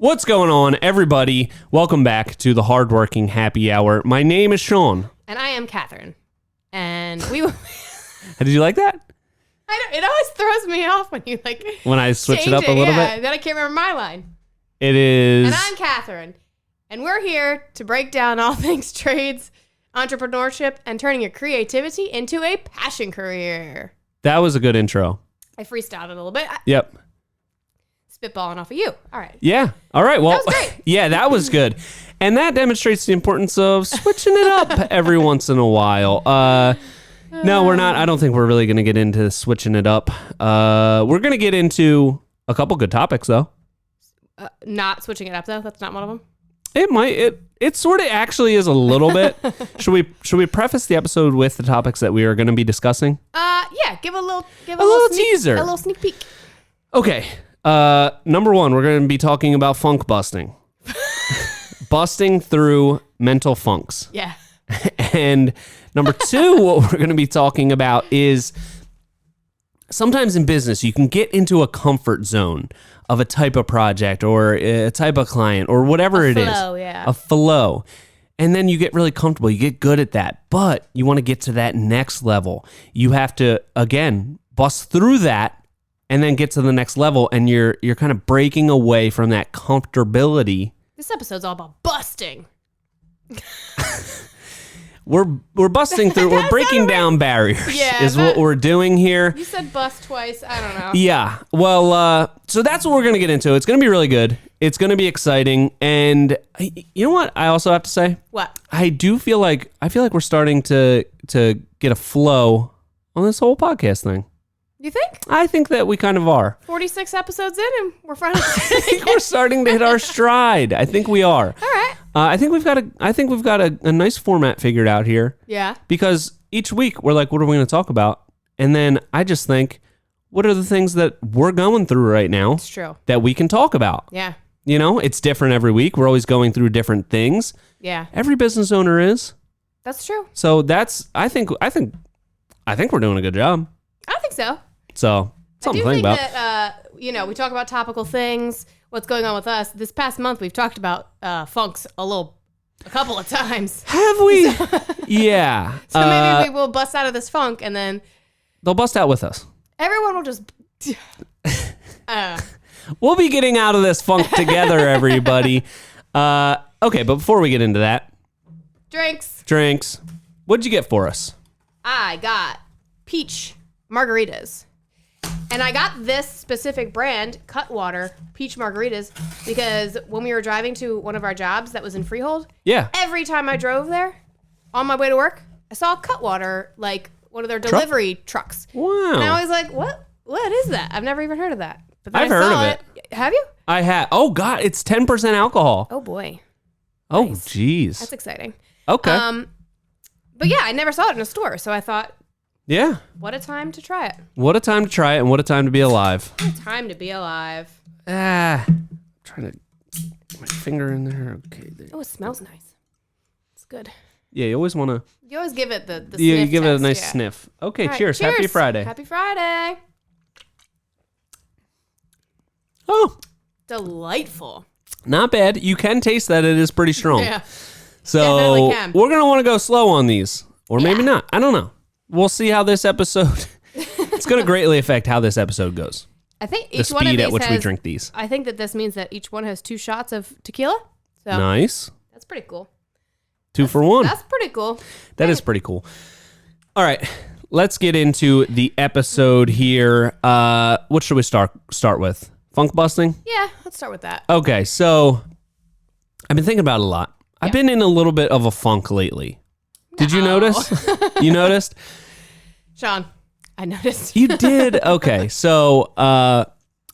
What's going on, everybody? Welcome back to the Hardworking Happy Hour. My name is Sean. And I am Catherine. And we... Did you like that? It always throws me off when you when I switch it up a little bit? Then I can't remember my line. It is... And I'm Catherine. And we're here to break down all things trades, entrepreneurship, and turning your creativity into a passion career. That was a good intro. I freestyled it a little bit. Yep. Spitballing off of you. All right. Yeah. All right. Well, that was great. Yeah, that was good. And that demonstrates the importance of switching it up every once in a while. No, we're not. I don't think we're really going to get into switching it up. We're going to get into a couple good topics, though. Not switching it up, though? That's not one of them? It might. It sort of actually is a little bit. Should we preface the episode with the topics that we are going to be discussing? Yeah. Give a little teaser. A little sneak peek. Okay. Number one, we're going to be talking about funk busting. Busting through mental funks. Yeah. And number two, what we're going to be talking about is sometimes in business, you can get into a comfort zone of a type of project or a type of client or whatever it is. A flow. And then you get really comfortable. You get good at that. But you want to get to that next level. You have to, again, bust through that and then get to the next level. And you're kind of breaking away from that comfortability. This episode's all about busting. We're busting through. We're breaking down barriers. Yeah, is what we're doing here. You said bust twice. I don't know. Yeah. Well, so that's what we're gonna get into. It's gonna be really good. It's gonna be exciting. And you know what? I also have to say. What? I feel like we're starting to get a flow on this whole podcast thing. You think? I think that we kind of are. 46 episodes in, and we're finally. I think we're starting to hit our stride. I think we are. All right. I think we've got a nice format figured out here. Yeah. Because each week we're like, what are we going to talk about? And then I just think, what are the things that we're going through right now? It's true. That we can talk about. Yeah. You know, it's different every week. We're always going through different things. Yeah. Every business owner is. That's true. So I think we're doing a good job. I think so. So something to think about. That, we talk about topical things, what's going on with us. This past month, we've talked about funks a couple of times. Have we? Yeah. So maybe we will bust out of this funk, and then they'll bust out with us. Everyone will just... We'll be getting out of this funk together, everybody. Okay, but before we get into that... Drinks. What'd you get for us? I got peach margaritas. And I got this specific brand, Cutwater Peach Margaritas, because when we were driving to one of our jobs that was in Freehold, every time I drove there on my way to work, I saw Cutwater, like one of their delivery trucks. Wow. And I was like, what is that? I've never even heard of that. But then I've heard of it. Have you? I have. Oh, God, it's 10% alcohol. Oh, boy. Oh, nice. Geez. That's exciting. Okay. But yeah, I never saw it in a store, so I thought... Yeah. What a time to try it. What a time to try it, and what a time to be alive. What a time to be alive. I'm trying to get my finger in there. Okay. There. Oh, it smells nice. It's good. Yeah, you always want to... You always give it the sniff you give test, it a nice sniff. Okay, right, cheers. Happy Friday. Happy Friday. Oh. Delightful. Not bad. You can taste that it is pretty strong. Yeah. So definitely can. We're going to want to go slow on these. Or maybe not. I don't know. We'll see how this episode... It's going to greatly affect how this episode goes. I think each one of these... The speed these at which has, we drink these. I think that this means that each one has 2 shots of tequila. So nice. That's pretty cool. 2 for 1. That's pretty cool. That is pretty cool. All right. Let's get into the episode here. What should we start with? Funk busting? Yeah, let's start with that. Okay, so I've been thinking about it a lot. Yeah. I've been in a little bit of a funk lately. Did you notice? You noticed? Sean, I noticed. You did? Okay. So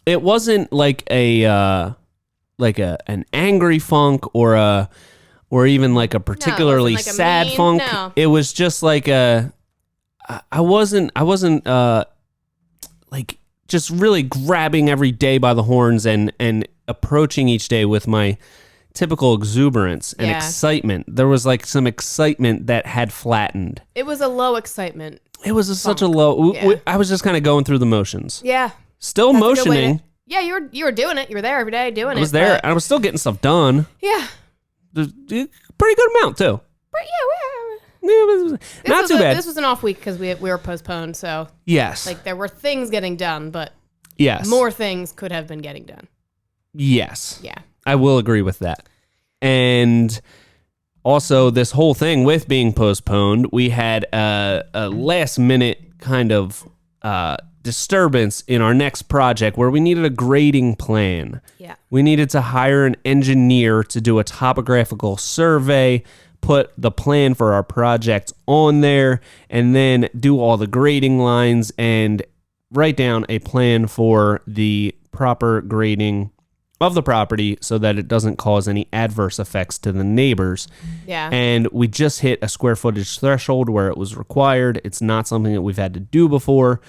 it wasn't like an angry funk or even like a particularly sad funk. No. It was just like I wasn't like just really grabbing every day by the horns and approaching each day with my typical exuberance and excitement. There was like some excitement that had flattened. It was a low excitement. It was such a low... I was just kind of going through the motions. Yeah. Still motioning. Yeah, you were doing it. You were there every day doing it. I was there, and I was still getting stuff done. Yeah. There's a pretty good amount too. But yeah, Not too bad. This was an off week because we were postponed, so Yes. like there were things getting done, but Yes. more things could have been getting done. Yes. Yeah. I will agree with that. And also, this whole thing with being postponed, we had a last minute kind of disturbance in our next project where we needed a grading plan. Yeah. We needed to hire an engineer to do a topographical survey, put the plan for our project on there, and then do all the grading lines and write down a plan for the proper grading of the property so that it doesn't cause any adverse effects to the neighbors. Yeah. And we just hit a square footage threshold where it was required. It's not something that we've had to do before.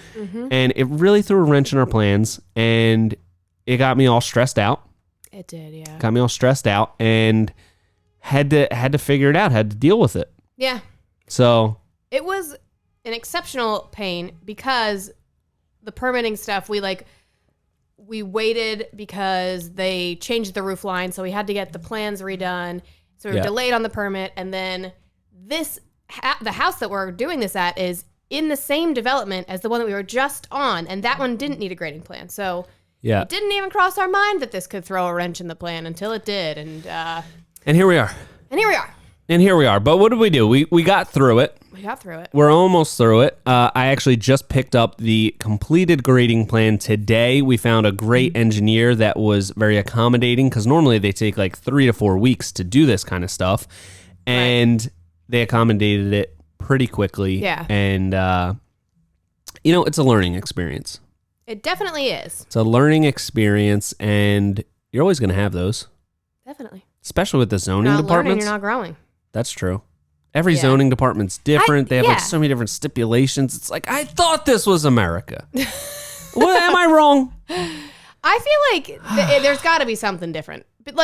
And it really threw a wrench in our plans, and it got me all stressed out. It did, yeah. Got me all stressed out and had to figure it out, had to deal with it. Yeah. So It was an exceptional pain because the permitting stuff, we waited because they changed the roof line, so we had to get the plans redone. So we were Yeah. delayed on the permit, and then the house that we're doing this at is in the same development as the one that we were just on, and that one didn't need a grading plan. So yeah. it didn't even cross our mind that this could throw a wrench in the plan until it did, and And here we are. here we are. But what did we do? We got through it. We got through it. We're almost through it. I actually just picked up the completed grading plan today. We found a great engineer that was very accommodating because normally they take like 3 to 4 weeks to do this kind of stuff. And they accommodated it pretty quickly. Yeah. And, it's a learning experience. It definitely is. It's a learning experience, and you're always going to have those, Definitely. especially with the zoning You're not departments. learning, you're not growing. That's true. Every Yeah. zoning department's different. They have like yeah. so many different stipulations. It's like, I thought this was America. What, am I wrong? I feel like there's got to be something different. But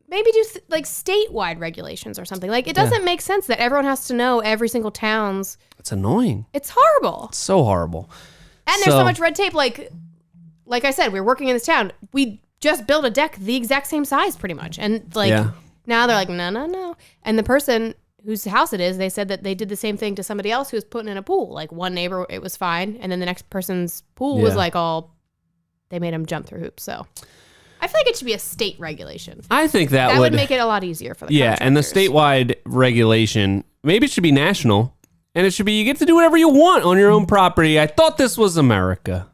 maybe do like statewide regulations or something. Like it doesn't make sense that everyone has to know every single town's. It's annoying. It's horrible. It's so horrible. And there's so much red tape. Like I said, we're working in this town. We just built a deck the exact same size pretty much. And now they're like, no. And the person whose house it is, they said that they did the same thing to somebody else who was putting in a pool. Like one neighbor, it was fine. And then the next person's pool was like they made them jump through hoops. So I feel like it should be a state regulation. I think that would make it a lot easier for the and the contractors. statewide regulation, maybe it should be national. And it should be, you get to do whatever you want on your own property. I thought this was America.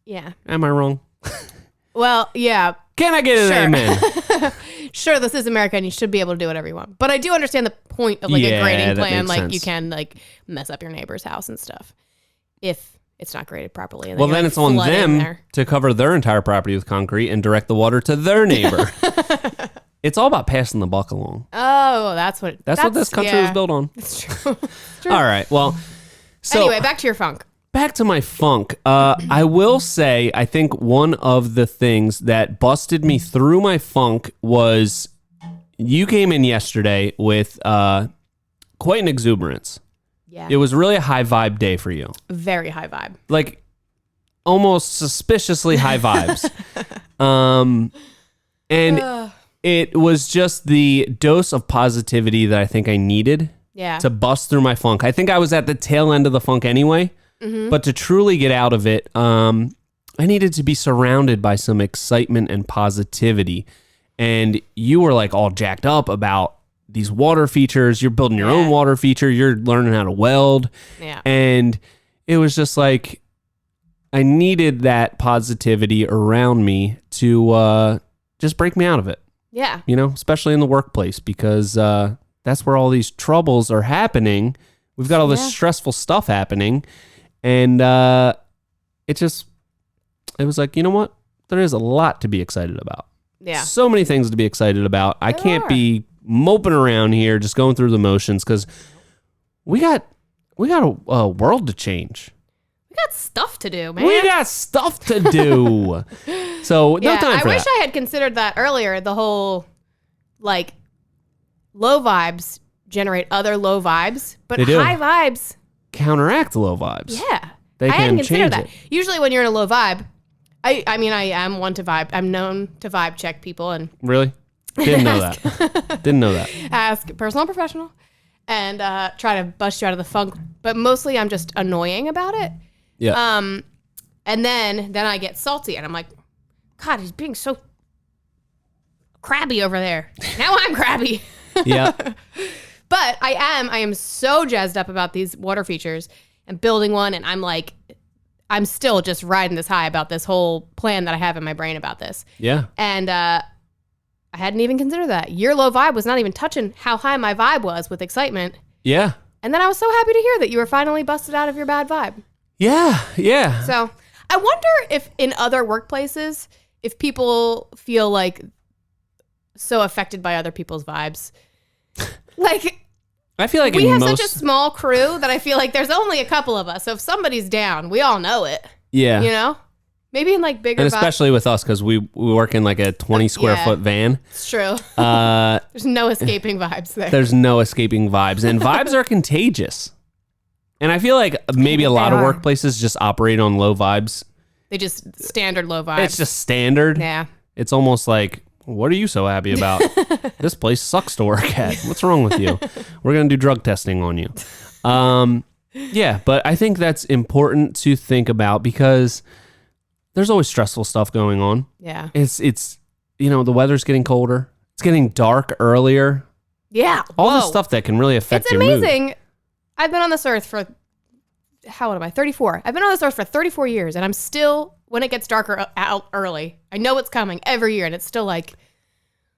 Yeah. Am I wrong? Well, yeah. Can I get an amen? Sure, this is America and you should be able to do whatever you want. But I do understand the point of a grading that plan. makes Like sense. you can mess up your neighbor's house and stuff if it's not graded properly. And Well, you, then it's on flood in them there. to cover their entire property with concrete and direct the water to their neighbor. It's all about passing the buck along. Oh, that's what This country was built on. It's true. All right. Well, so Anyway, back to your funk. back to my funk. I will say, I think one of the things that busted me through my funk was you came in yesterday with quite an exuberance. Yeah. It was really a high vibe day for you. Very high vibe. Like almost suspiciously high vibes. And it was just the dose of positivity that I think I needed Yeah. to bust through my funk. I think I was at the tail end of the funk anyway, but to truly get out of it, I needed to be surrounded by some excitement and positivity. And you were like all jacked up about these water features. You're building your own water feature. You're learning how to weld. Yeah. And it was just like, I needed that positivity around me to just break me out of it, Yeah. especially in the workplace, because that's where all these troubles are happening. We've got all this stressful stuff happening. And it was like, you know what? There is a lot to be excited about. Yeah. So many things to be excited about. I can't are. be moping around here just going through the motions because we got a world to change. We got stuff to do, man. We got stuff to do. So no time for I wish that. I had considered that earlier. The whole low vibes generate other low vibes, but They do. high vibes, Counteract low vibes. yeah. They I hadn't can considered change that. Usually when you're in a low vibe, I mean, I am one to vibe. I'm known to vibe check people and Really? Didn't know that. Didn't know that. ask personal and professional and try to bust you out of the funk. But mostly I'm just annoying about it. Yeah. And then I get salty and I'm like, God, he's being so crabby over there. Now I'm crabby. Yeah. But I am so jazzed up about these water features and building one. And I'm still just riding this high about this whole plan that I have in my brain about this. Yeah. And I hadn't even considered that. Your low vibe was not even touching how high my vibe was with excitement. Yeah. And then I was so happy to hear that you were finally busted out of your bad vibe. Yeah. Yeah. So I wonder if in other workplaces, if people feel like so affected by other people's vibes. Like, I feel like we in have most, such a small crew that I feel like there's only a couple of us. So if somebody's down, we all know it. yeah. You know? Maybe in like bigger And especially with us, because we work in like a 20 square Yeah. foot van. It's true. Uh, There's no escaping vibes there. there's no escaping vibes, and vibes are contagious. And I feel like maybe a lot of They are. workplaces just operate on low vibes. They just standard low vibes. It's just standard. Yeah. It's almost like, what are you so happy about? This place sucks to work at. What's wrong with you? We're going to do drug testing on you. Yeah, but I think that's important to think about because there's always stressful stuff going on. Yeah. It's the weather's getting colder. It's getting dark earlier. Yeah. All Whoa. this stuff that can really affect It's your mood. amazing. I've been on this earth for, how old am I? 34. I've been on this earth for 34 years, and I'm still, when it gets darker out early, I know it's coming every year, and it's still like,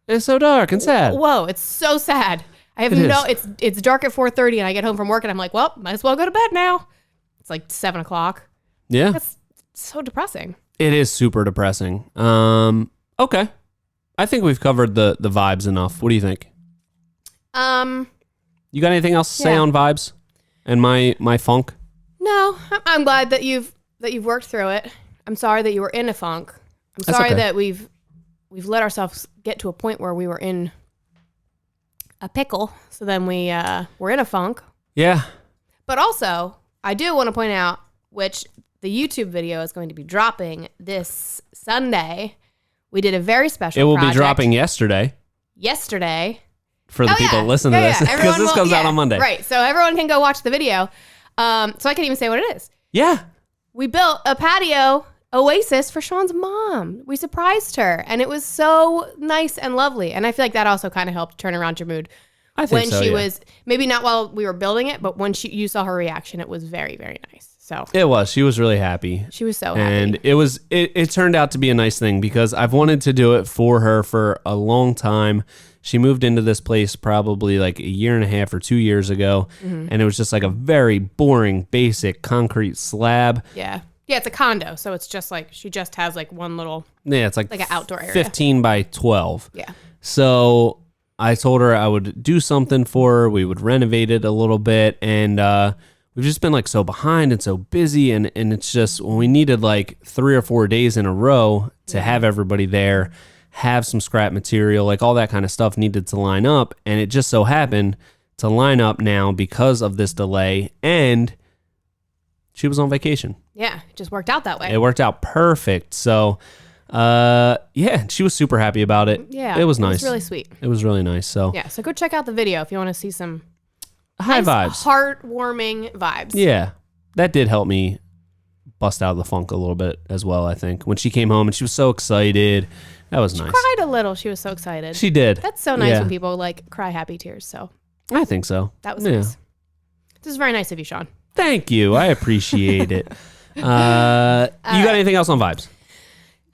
It's so dark and sad. whoa, it's so sad. I have It no, is. it's dark at 4:30, and I get home from work, and I'm like, well, might as well go to bed now. It's like 7 o'clock. Yeah, That's so depressing. it is super depressing. Okay. I think we've covered the vibes enough. What do you think? You got anything else to say Yeah. on vibes and my funk? No, I'm glad that you've worked through it. I'm sorry that you were in a funk. I'm That's sorry okay. that we've let ourselves get to a point where we were in a pickle. So then we were in a funk. Yeah. But also, I do want to point out, which the YouTube video is going to be dropping this Sunday. We did a very special It will project be dropping yesterday yesterday. for the people that listen to this because Everyone this will- comes out on Monday. Right. So everyone can go watch the video. So I can even say what it is. Yeah. We built a patio oasis for Sean's mom. We surprised her, and it was so nice and lovely. And I feel like that also kind of helped turn around your mood I think when so, she yeah. was, maybe not while we were building it, but when you saw her reaction, it was very, very nice. So It was. She was really happy. she was so happy. And it turned out to be a nice thing because I've wanted to do it for her for a long time. She moved into this place probably like a year and a half or 2 years ago. Mm-hmm. And it was just like a very boring, basic concrete slab. Yeah, it's a condo, so it's just like she just has like one little, Yeah, it's like an outdoor area. 15 by 12. Yeah. So I told her I would do something for her. We would renovate it a little bit. And we've just been like so behind and so busy. And it's just when we needed like 3 or 4 days in a row to have everybody there, have some scrap material, like all that kind of stuff needed to line up. And it just so happened to line up now because of this delay. And she was on vacation. Yeah, it just worked out that way. It worked out perfect. So, yeah, she was super happy about it. Yeah, It was nice. It was really sweet. It was really nice. So, Yeah, so go check out the video if you want to see some high nice, vibes. heartwarming vibes. Yeah, that did help me bust out of the funk a little bit as well, I think. When she came home and she was so excited. That was nice. Cried a little. She was so excited. She did. That's so nice Yeah. when people like cry happy tears. So I think so. that was Yeah. nice. This is very nice of you, Sean. Thank you. I appreciate it. You got anything else on vibes?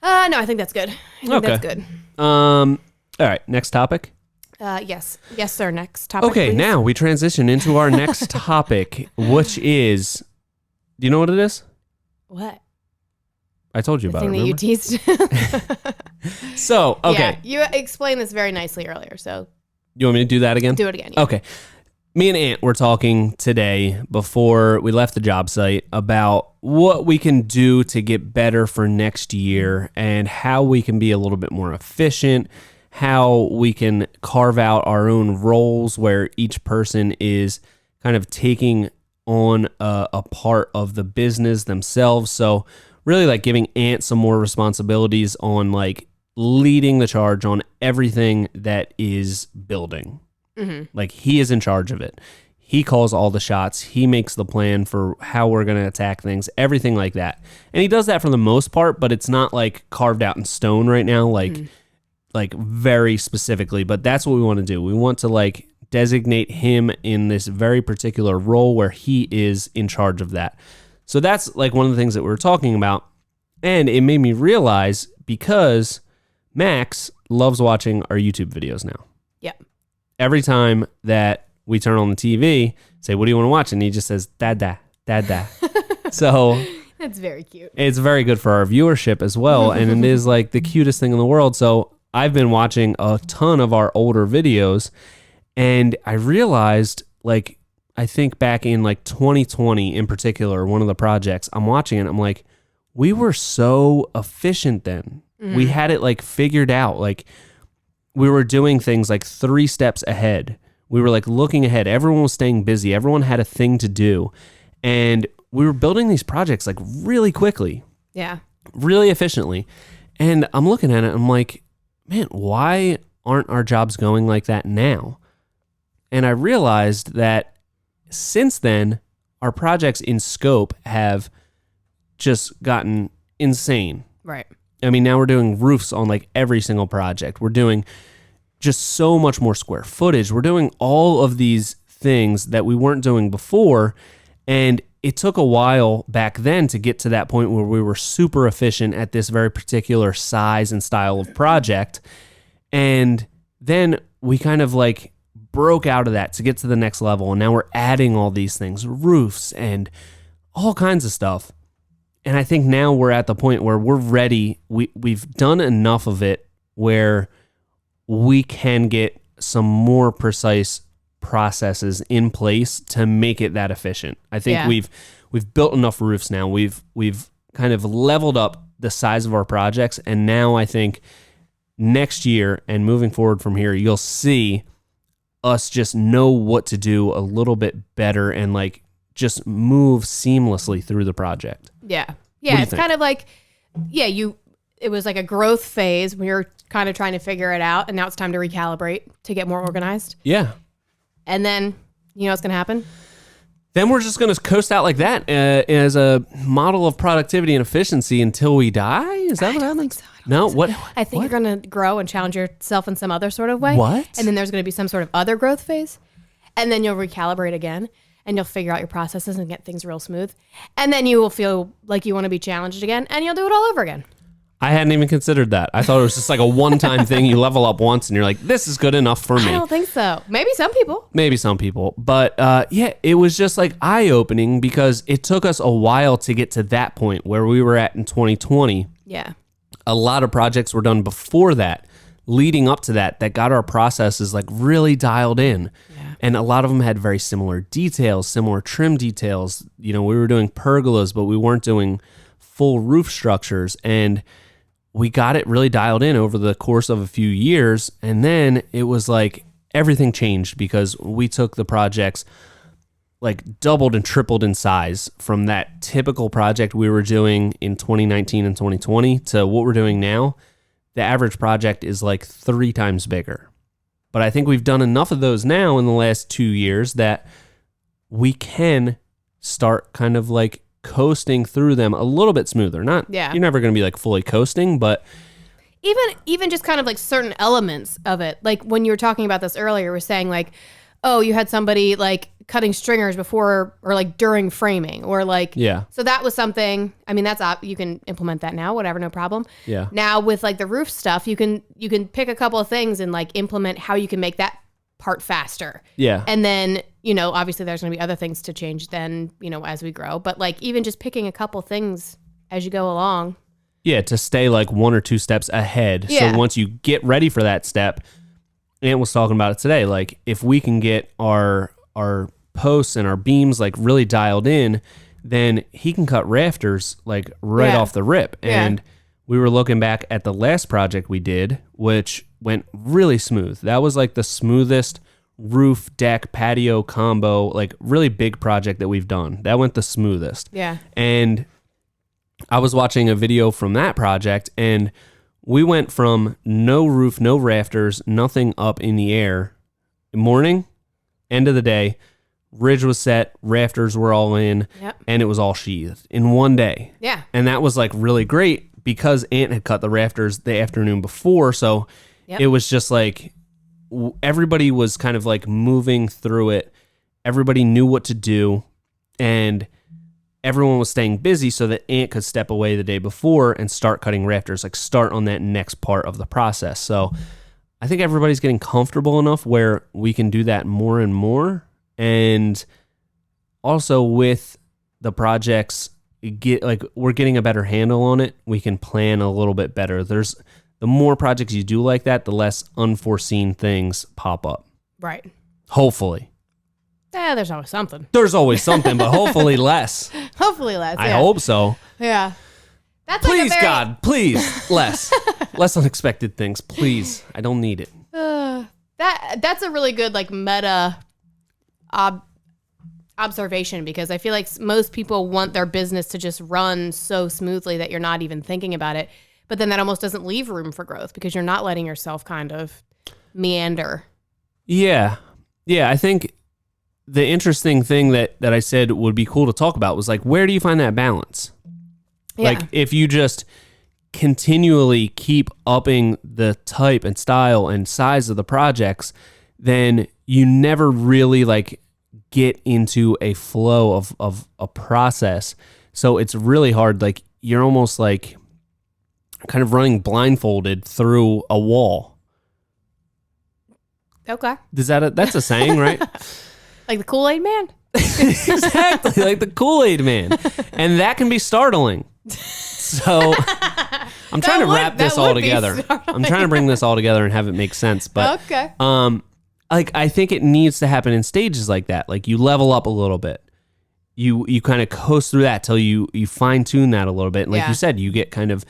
No, I think that's good. I think Okay. that's good. All right, next topic. Yes, sir. Next topic. Okay, please. now we transition into our next topic, which is, do you know what it is? What? I told you The about it. thing that you Remember? teased. So, okay. Yeah, you explained this very nicely earlier. So You want me to do that again? do it again. Yeah. Okay. Me and Ant were talking today before we left the job site about what we can do to get better for next year and how we can be a little bit more efficient, how we can carve out our own roles where each person is kind of taking on a part of the business themselves. So really like giving Ant some more responsibilities on like leading the charge on everything that is building. Like he is in charge of it. He calls all the shots. He makes the plan for how we're going to attack things, everything like that. And he does that for the most part, but it's not like carved out in stone right now, like very specifically. But that's what we want to do. We want to like designate him in this very particular role where he is in charge of that. So that's like one of the things that we were talking about. And it made me realize because Max loves watching our YouTube videos now. Yep. Every time that we turn on the TV, say, what do you want to watch? And he just says, dada, dada. So That's very cute. it's very good for our viewership as well. And it is like the cutest thing in the world. So I've been watching a ton of our older videos and I realized like, I think back in like 2020 in particular, one of the projects I'm watching it, I'm like, we were so efficient then. We had it like figured out. Like we were doing things like 3 steps ahead. We were like looking ahead. Everyone was staying busy. Everyone had a thing to do. And we were building these projects like really quickly, Yeah. really efficiently. And I'm looking at it. I'm like, man, why aren't our jobs going like that now? And I realized that since then, our projects in scope have just gotten insane. Right. I mean, now we're doing roofs on like every single project. We're doing just so much more square footage. We're doing all of these things that we weren't doing before. And it took a while back then to get to that point where we were super efficient at this very particular size and style of project. And then we kind of like broke out of that to get to the next level. And now we're adding all these things, roofs and all kinds of stuff. And I think now we're at the point where we're ready. We've done enough of it where we can get some more precise processes in place to make it that efficient. I think we've built enough roofs now. We've kind of leveled up the size of our projects, and now I think next year and moving forward from here, you'll see us just know what to do a little bit better and like just move seamlessly through the project. Yeah. do Yeah. you It's think? kind of like, it was like a growth phase when you're kind of trying to figure it out. And now it's time to recalibrate to get more organized. Yeah. And then, you know what's going to happen? Then we're just going to coast out like that as a model of productivity and efficiency until we die? Is that what happens? No, what? I think you're going to grow and challenge yourself in some other sort of way. What? And then there's going to be some sort of other growth phase. And then you'll recalibrate again and you'll figure out your processes and get things real smooth. And then you will feel like you want to be challenged again and you'll do it all over again. I hadn't even considered that. I thought it was just like a one-time thing. You level up once and you're like, this is good enough for me. I don't think so. Maybe some people. Maybe some people. But yeah, it was just like eye-opening because it took us a while to get to that point where we were at in 2020. Yeah. A lot of projects were done before that, leading up to that got our processes like really dialed in. Yeah. And a lot of them had very similar details, similar trim details. You know, we were doing pergolas, but we weren't doing full roof structures. And we got it really dialed in over the course of a few years. And then it was like everything changed because we took the projects like doubled and tripled in size from that typical project we were doing in 2019 and 2020 to what we're doing now. The average project is like 3 times bigger. But I think we've done enough of those now in the last 2 years that we can start kind of like coasting through them a little bit smoother. You're never going to be like fully coasting, but Even just kind of like certain elements of it. Like when you were talking about this earlier, you were saying like, oh, you had somebody like cutting stringers before or like during framing or like, yeah, so that was something, I mean, that's you can implement that now, whatever, no problem. yeah, Now with like the roof stuff, you can pick a couple of things and like implement how you can make that part faster. yeah. And then, you know, obviously there's going to be other things to change then, you know, as we grow, but like even just picking a couple things as you go along. Yeah, to stay like 1 or 2 steps ahead. Yeah. So once you get ready for that step, Ant was talking about it today, like if we can get our posts and our beams like really dialed in, then he can cut rafters like right off the rip. Yeah. And we were looking back at the last project we did, which went really smooth. That was like the smoothest roof, deck, patio combo, like really big project that we've done. That went the smoothest. Yeah. And I was watching a video from that project, and we went from no roof, no rafters, nothing up in the air. Morning, end of the day, ridge was set, rafters were all in, and it was all sheathed in one day. Yeah. And that was like really great because Ant had cut the rafters the afternoon before. So it was just like everybody was kind of like moving through it. Everybody knew what to do, and everyone was staying busy so that Ant could step away the day before and start cutting rafters, like start on that next part of the process. So I think everybody's getting comfortable enough where we can do that more and more. And also with the projects, we're getting a better handle on it. We can plan a little bit better. The more projects you do like that, the less unforeseen things pop up. Right. Hopefully. Yeah, there's always something. There's always something, but hopefully less. Hopefully less. I hope so. Yeah. That's Please, God, please, less. Less unexpected things, please. I don't need it. That's a really good like meta observation, because I feel like most people want their business to just run so smoothly that you're not even thinking about it. But then that almost doesn't leave room for growth because you're not letting yourself kind of meander. Yeah. Yeah, I think the interesting thing that I said would be cool to talk about was like, where do you find that balance? Yeah. Like if you just continually keep upping the type and style and size of the projects, then you never really like get into a flow of a process. So it's really hard. Like you're almost like kind of running blindfolded through a wall. Okay. That's a saying, right? Like the Kool-Aid Man? Exactly, like the Kool-Aid Man. And that can be startling. So I'm trying to wrap this all together. I'm trying to bring this all together and have it make sense. But okay. like I think it needs to happen in stages like that. Like you level up a little bit. You kind of coast through that till you fine tune that a little bit. And like you said, you get kind of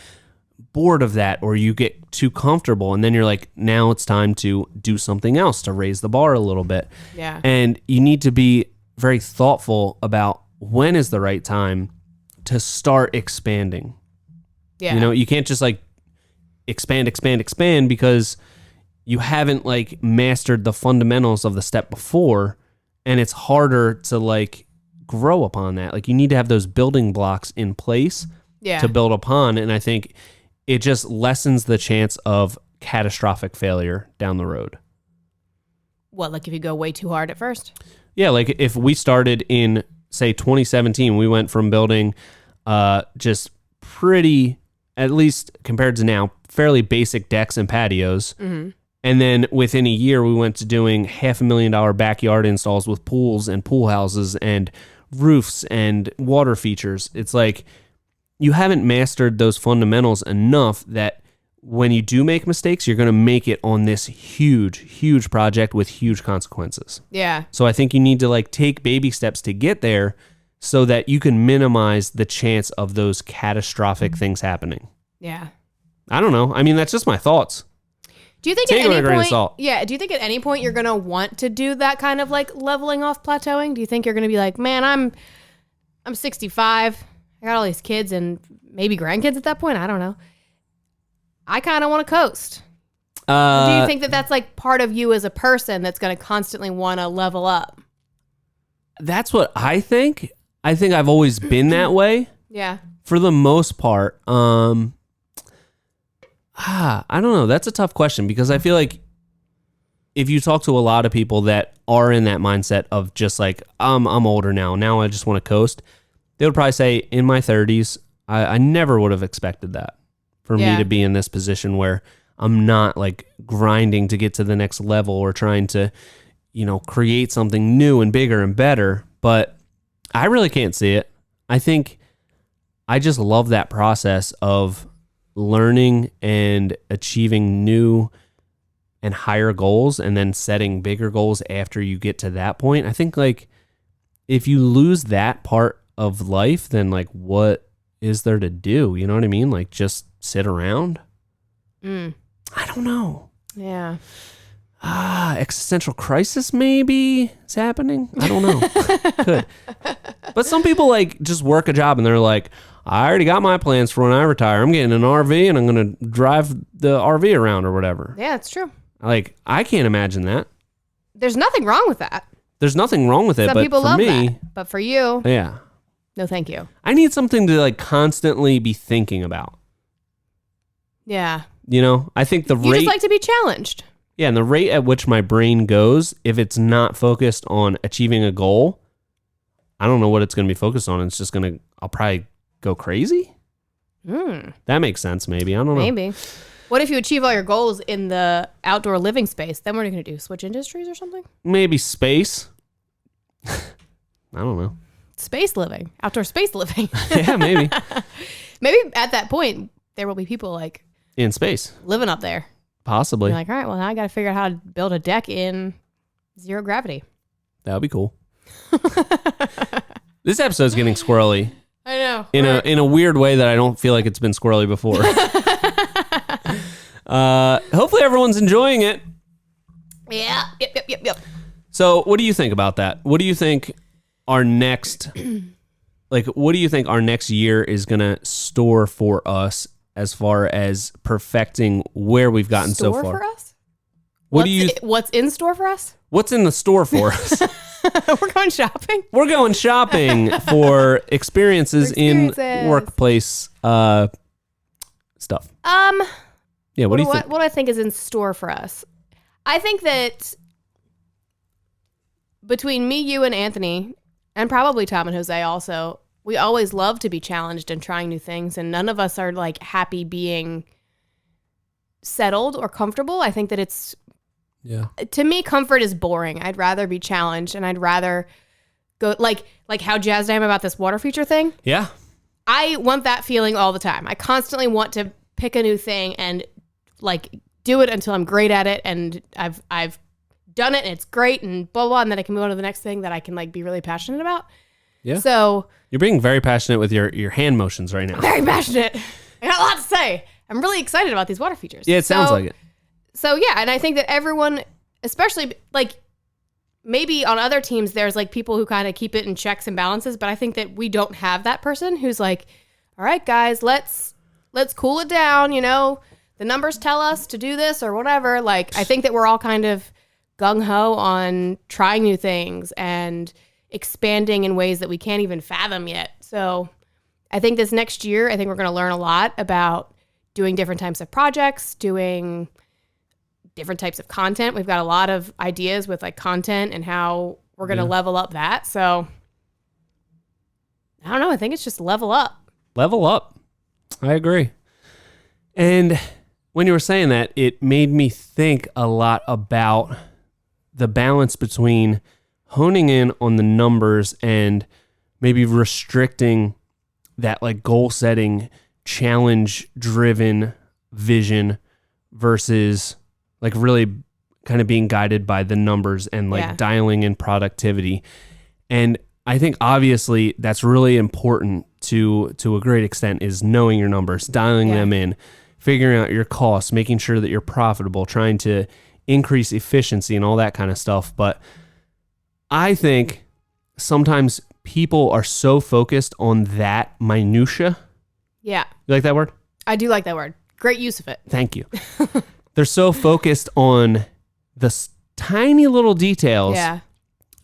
bored of that, or you get too comfortable, and then you're like, now it's time to do something else to raise the bar a little bit. Yeah. And you need to be very thoughtful about when is the right time to start expanding. Yeah. You know, you can't just like expand because you haven't like mastered the fundamentals of the step before, and it's harder to like grow upon that. Like you need to have those building blocks in place to build upon, and I think it just lessens the chance of catastrophic failure down the road. What, like if you go way too hard at first? Yeah, like if we started in, say, 2017, we went from building just pretty, at least compared to now, fairly basic decks and patios. Mm-hmm. And then within a year, we went to doing $500,000 backyard installs with pools and pool houses and roofs and water features. It's like you haven't mastered those fundamentals enough that when you do make mistakes, you're going to make it on this huge project with huge consequences. Yeah. So I think you need to like take baby steps to get there so that you can minimize the chance of those catastrophic things happening. Yeah. I don't know. I mean, that's just my thoughts. Do you think Take at any point, salt. yeah, do you think at any point you're going to want to do that kind of like leveling off, plateauing? Do you think you're going to be like, man, I'm 65. I got all these kids and maybe grandkids at that point. I don't know. I kind of want to coast. Do you think that that's like part of you as a person that's going to constantly want to level up? That's what I think. I think I've always been that way. Yeah. For the most part. I don't know. That's a tough question because I feel like if you talk to a lot of people that are in that mindset of just like, I'm older now. Now I just want to coast. They would probably say in my 30s, I never would have expected that for me to be in this position where I'm not like grinding to get to the next level or trying to, you know, create something new and bigger and better. But I really can't see it. I think I just love that process of learning and achieving new and higher goals and then setting bigger goals after you get to that point. I think like if you lose that part of life, then like what is there to do? You know what I mean? Like just sit around? I don't know. Yeah. Existential crisis maybe is happening. I don't know. Could. But some people like just work a job and they're like, I already got my plans for when I retire. I'm getting an RV and I'm going to drive the RV around or whatever. Yeah, it's true. Like, I can't imagine that. There's nothing wrong with that. There's nothing wrong with it, Some but people for love me, that. But for you, yeah. no thank you. I need something to like constantly be thinking about. Yeah. You know, I think the You rate, just like to be challenged. yeah, and the rate at which my brain goes, if it's not focused on achieving a goal, I don't know what it's going to be focused on. It's just going to, I'll probably go crazy. That makes sense, maybe. I don't know. Maybe. What if you achieve all your goals in the outdoor living space? Then what are you going to do? Switch industries or something? Maybe space. I don't know. Space living. Outdoor space living. Yeah, maybe. Maybe at that point, there will be people like In space, living up there. possibly. You're like, all right, well, now I got to figure out how to build a deck in zero gravity. That would be cool. This episode's getting squirrely I know. in a weird way that I don't feel like it's been squirrely before. Hopefully everyone's enjoying it. Yeah. Yep. So what do you think about that? What do you think our next what do you think our next year is gonna store for us as far as perfecting where we've gotten so far? For us? What's in store for us? What's in the store for us? We're going shopping. We're going shopping for experiences in workplace stuff. Yeah, what do you think? What do I think is in store for us? I think that between me, you, and Anthony, and probably Tom and Jose also, we always love to be challenged and trying new things, and none of us are like happy being settled or comfortable. I think that it's, to me, comfort is boring. I'd rather be challenged, and I'd rather go like how jazzed I am about this water feature thing. Yeah. I want that feeling all the time. I constantly want to pick a new thing and like do it until I'm great at it, and I've done it and it's great and blah blah, and then I can move on to the next thing that I can like be really passionate about. Yeah. So you're being very passionate with your hand motions right now. Very passionate. I got a lot to say. I'm really excited about these water features. Yeah, it sounds like it. So yeah, and I think that everyone, especially like maybe on other teams, there's like people who kind of keep it in checks and balances, but I think that we don't have that person who's like, all right, guys, let's cool it down. You know, the numbers tell us to do this or whatever. Like, I think that we're all kind of gung ho on trying new things and expanding in ways that we can't even fathom yet. So I think this next year, I think we're going to learn a lot about doing different types of projects, doing different types of content. We've got a lot of ideas with like content and how we're going to level up that. So I don't know. I think it's just level up. Level up. I agree. And when you were saying that, it made me think a lot about the balance between honing in on the numbers and maybe restricting that like goal setting, challenge driven vision versus like really kind of being guided by the numbers and like dialing in productivity. And I think obviously that's really important to a great extent, is knowing your numbers, dialing them in, figuring out your costs, making sure that you're profitable, trying to increase efficiency and all that kind of stuff. But I think sometimes people are so focused on that minutia. Yeah. You like that word? I do like that word. Great use of it. Thank you. They're so focused on the tiny little details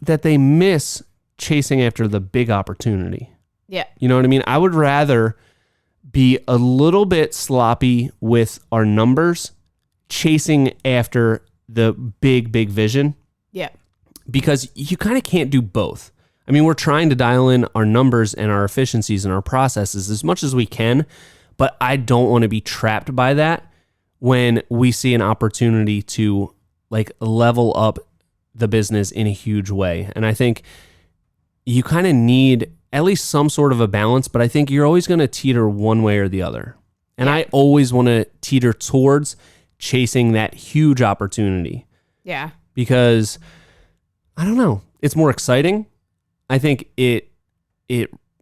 that they miss chasing after the big opportunity. Yeah. You know what I mean? I would rather be a little bit sloppy with our numbers, chasing after the big vision. Yeah. Because you kind of can't do both. I mean, we're trying to dial in our numbers and our efficiencies and our processes as much as we can, but I don't want to be trapped by that when we see an opportunity to like level up the business in a huge way. And I think you kind of need at least some sort of a balance, but I think you're always going to teeter one way or the other. And I always want to teeter towards chasing that huge opportunity. Yeah. Because I don't know, it's more exciting. I think it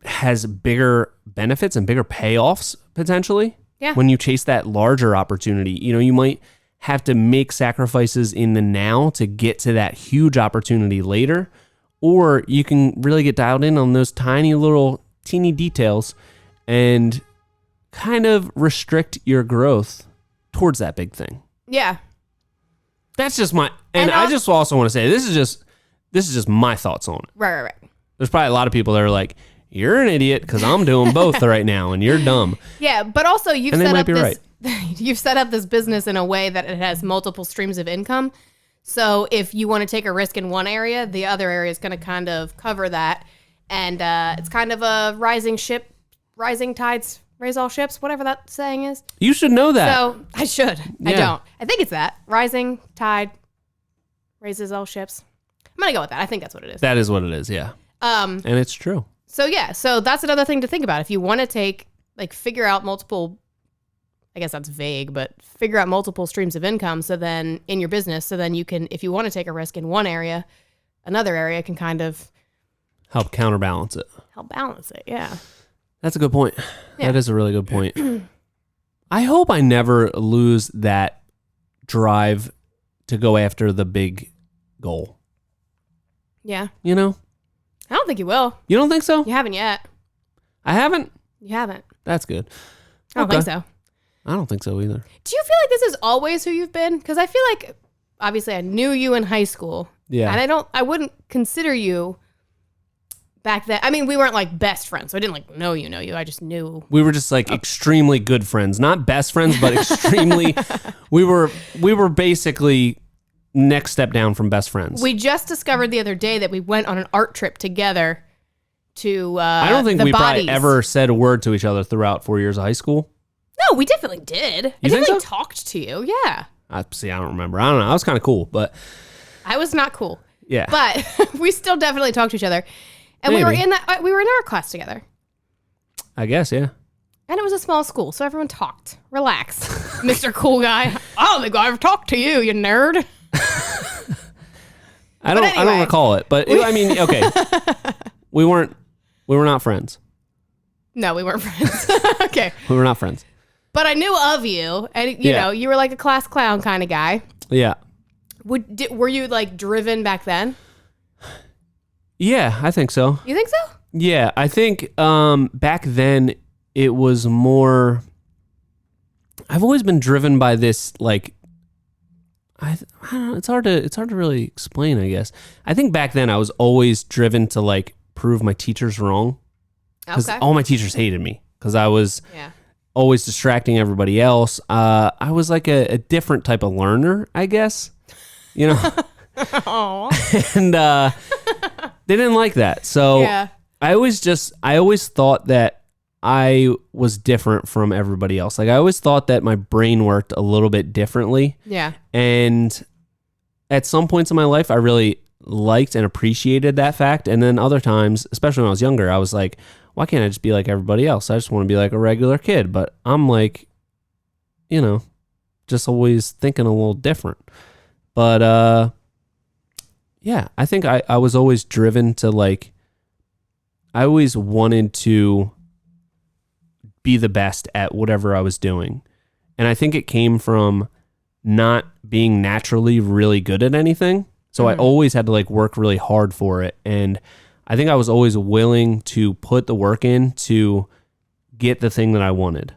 has bigger benefits and bigger payoffs potentially. Yeah. When you chase that larger opportunity, you know, you might have to make sacrifices in the now to get to that huge opportunity later, or you can really get dialed in on those tiny little teeny details and kind of restrict your growth towards that big thing. Yeah. That's just and I just also want to say, this is just my thoughts on it. Right. There's probably a lot of people that are like, you're an idiot because I'm doing both right now and you're dumb. Yeah, but also you've And they set might up be this right. you've set up this business in a way that it has multiple streams of income. So if you want to take a risk in one area, the other area is going to kind of cover that. And it's kind of a rising tides raise all ships, whatever that saying is. You should know that. So I should. Yeah. I don't. I think it's that. Rising tide raises all ships. I'm going to go with that. I think that's what it is. That is what it is, yeah. And it's true. So yeah, so that's another thing to think about. If you want to figure out multiple, I guess that's vague, but figure out multiple streams of income. So then in your business, so then you can, if you want to take a risk in one area, another area can kind of Help counterbalance it. help balance it. Yeah. That's a good point. Yeah. That is a really good point. I hope I never lose that drive to go after the big goal. Yeah. You know? I don't think you will. You don't think so? You haven't yet. I haven't? You haven't. That's good. I don't think so. I don't think so either. Do you feel like this is always who you've been? Because I feel like obviously I knew you in high school. Yeah. And I wouldn't consider you back then. I mean, we weren't like best friends. So I didn't like know you. I just knew. We were just like extremely good friends. Not best friends, but extremely we were basically next step down from best friends. We just discovered the other day that we went on an art trip together to I don't think the we Bodies. probably ever said a word to each other throughout 4 years of high school. No, we definitely did. I You think definitely so? talked to you. Yeah. I don't remember. I don't know. I was kind of cool, but I was not cool. yeah. But we still definitely talked to each other. And Maybe. we were in art class together. I guess, yeah. And it was a small school, so everyone talked. Relax, Mr. Cool Guy. I don't think I ever talked to you, you nerd. I don't anyway. recall it, but I mean, okay. we were not friends. No, we weren't friends. Okay. We were not friends. But I knew of you, and you know, you were like a class clown kind of guy. Yeah. Were you like driven back then? Yeah, I think so. You think so? Yeah, I think back then it was more. I've always been driven by this, like, I don't know. It's hard to really explain, I guess. I think back then I was always driven to like prove my teachers wrong, because Okay. all my teachers hated me because I was Yeah. always distracting everybody else. I was like a different type of learner, I guess. You know, Aw. and they didn't like that. So Yeah. I always thought that I was different from everybody else. Like I always thought that my brain worked a little bit differently. Yeah. And at some points in my life, I really liked and appreciated that fact. And then other times, especially when I was younger, I was like, why can't I just be like everybody else? I just want to be like a regular kid. But I'm like, you know, just always thinking a little different. But yeah, I think I was always driven to like, I always wanted to be the best at whatever I was doing. And I think it came from not being naturally really good at anything. So I always had to like work really hard for it. And I think I was always willing to put the work in to get the thing that I wanted.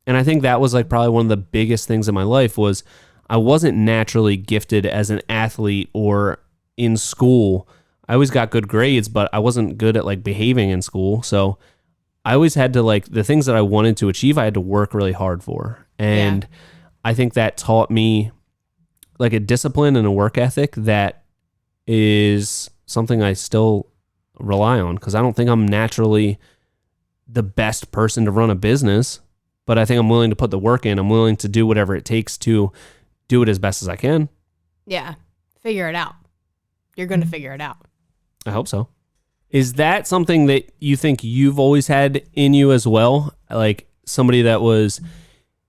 And I think that was like probably one of the biggest things in my life was I wasn't naturally gifted as an athlete or in school. I always got good grades, but I wasn't good at like behaving in school. So I always had to like the things that I wanted to achieve, I had to work really hard for. And I think that taught me like a discipline and a work ethic that is something I still rely on, because I don't think I'm naturally the best person to run a business, but I think I'm willing to put the work in. I'm willing to do whatever it takes to do it as best as I can. Yeah. Figure it out. You're going to figure it out. I hope so. Is that something that you think you've always had in you as well? Like somebody that was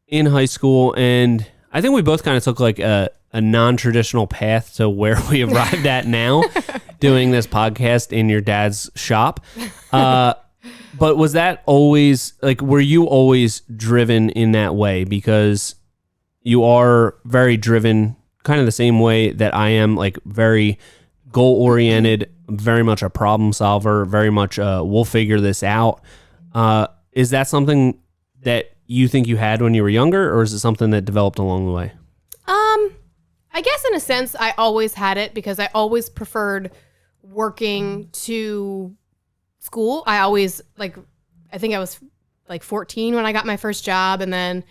in high school, and I think we both kind of took like a non-traditional path to where we arrived at now, doing this podcast in your dad's shop. But was that always like, were you always driven in that way? Because you are very driven, kind of the same way that I am, like very goal oriented, very much a problem solver, very much we'll figure this out. Is that something that you think you had when you were younger, or is it something that developed along the way? I guess in a sense, I always had it because I always preferred working to school. I think I was like 14 when I got my first job, and then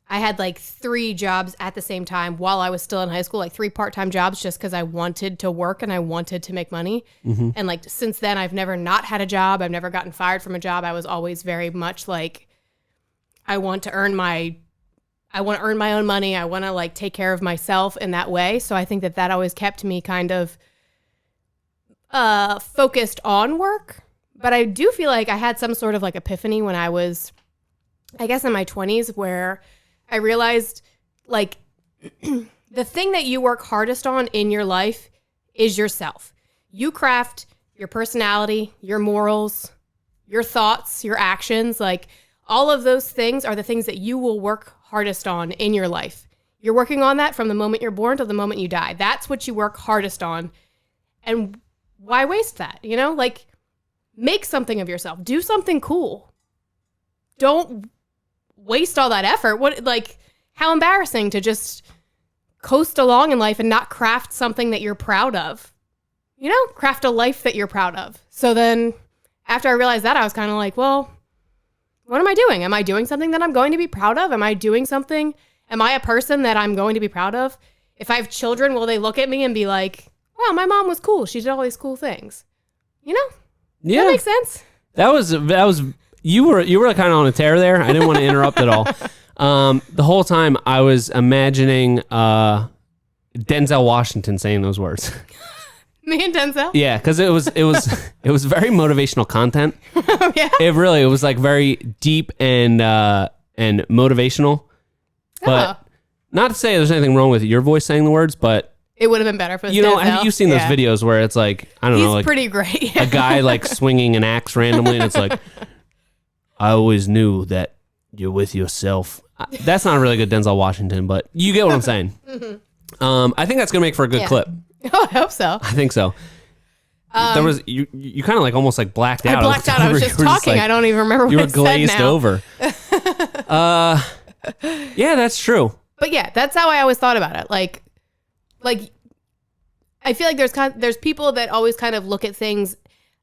I had like 3 jobs at the same time while I was still in high school, like 3 part-time jobs just because I wanted to work and I wanted to make money. Mm-hmm. And like since then, I've never not had a job. I've never gotten fired from a job. I was always very much like, I want to earn my own money. I want to like take care of myself in that way. So I think that always kept me kind of focused on work. But I do feel like I had some sort of like epiphany when I was, I guess in my 20s, where I realized like the thing that you work hardest on in your life is yourself. You craft your personality, your morals, your thoughts, your actions, like all of those things are the things that you will work hardest on in your life. You're working on that from the moment you're born to the moment you die. That's what you work hardest on. And why waste that? You know, like make something of yourself. Do something cool. Don't waste all that effort. How embarrassing to just coast along in life and not craft something that you're proud of. You know, craft a life that you're proud of. So then after I realized that, I was kind of like, well, what am I doing? Am I doing something that I'm going to be proud of? Am I a person that I'm going to be proud of? If I have children, will they look at me and be like, wow, my mom was cool. She did all these cool things. You know? Yeah. That makes sense? That was you were kind of on a tear there. I didn't want to interrupt at all. The whole time I was imagining Denzel Washington saying those words. Me and Denzel? Yeah, because it was very motivational content. Oh, yeah? It was like very deep and motivational. But not to say there's anything wrong with your voice saying the words, but it would have been better for Denzel. Have you seen those videos where it's like, I don't know, like pretty great. a guy like swinging an axe randomly, and it's like, I always knew that you're with yourself. That's not a really good Denzel Washington, but you get what I'm saying. Mm-hmm. I think that's gonna make for a good clip. Oh, I hope so. I think so. There was you kind of like almost like blacked out. I blacked out. I was just talking. Like, I don't even remember what I said now. You were glazed over. Yeah, that's true. But yeah, that's how I always thought about it. Like I feel like there's people that always kind of look at things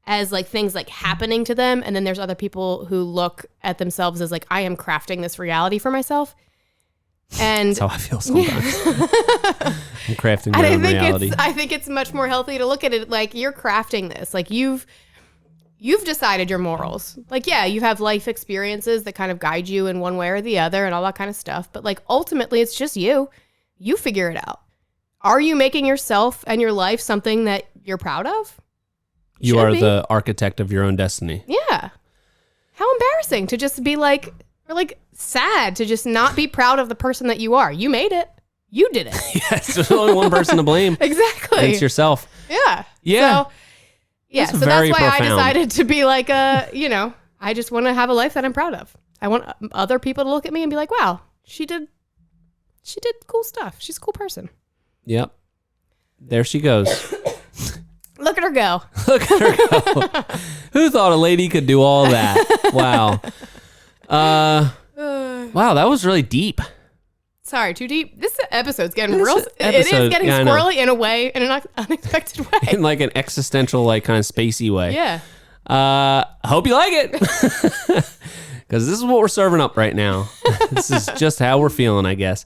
as like things like happening to them, and then there's other people who look at themselves as like, I am crafting this reality for myself. And that's how I feel sometimes. I'm crafting my own reality. I think it's much more healthy to look at it like you're crafting this. Like you've decided your morals. Like, yeah, you have life experiences that kind of guide you in one way or the other and all that kind of stuff. But like ultimately it's just you. You figure it out. Are you making yourself and your life something that you're proud of? You are the architect of your own destiny. Yeah. How embarrassing to just be like, or like sad to just not be proud of the person that you are. You made it. You did it. Yes, there's only one person to blame. Exactly. And it's yourself. Yeah. Yeah. So that's why I decided to be like, I just want to have a life that I'm proud of. I want other people to look at me and be like, wow, she did cool stuff. She's a cool person. Yep. There she goes. Look at her go. Look at her go. Who thought a lady could do all that? Wow. Wow, that was really deep. Sorry, too deep. This episode's getting real. It is getting squirrely in a way, in an unexpected way. In like an existential, like kind of spacey way. Yeah. I hope you like it. Because this is what we're serving up right now. This is just how we're feeling, I guess.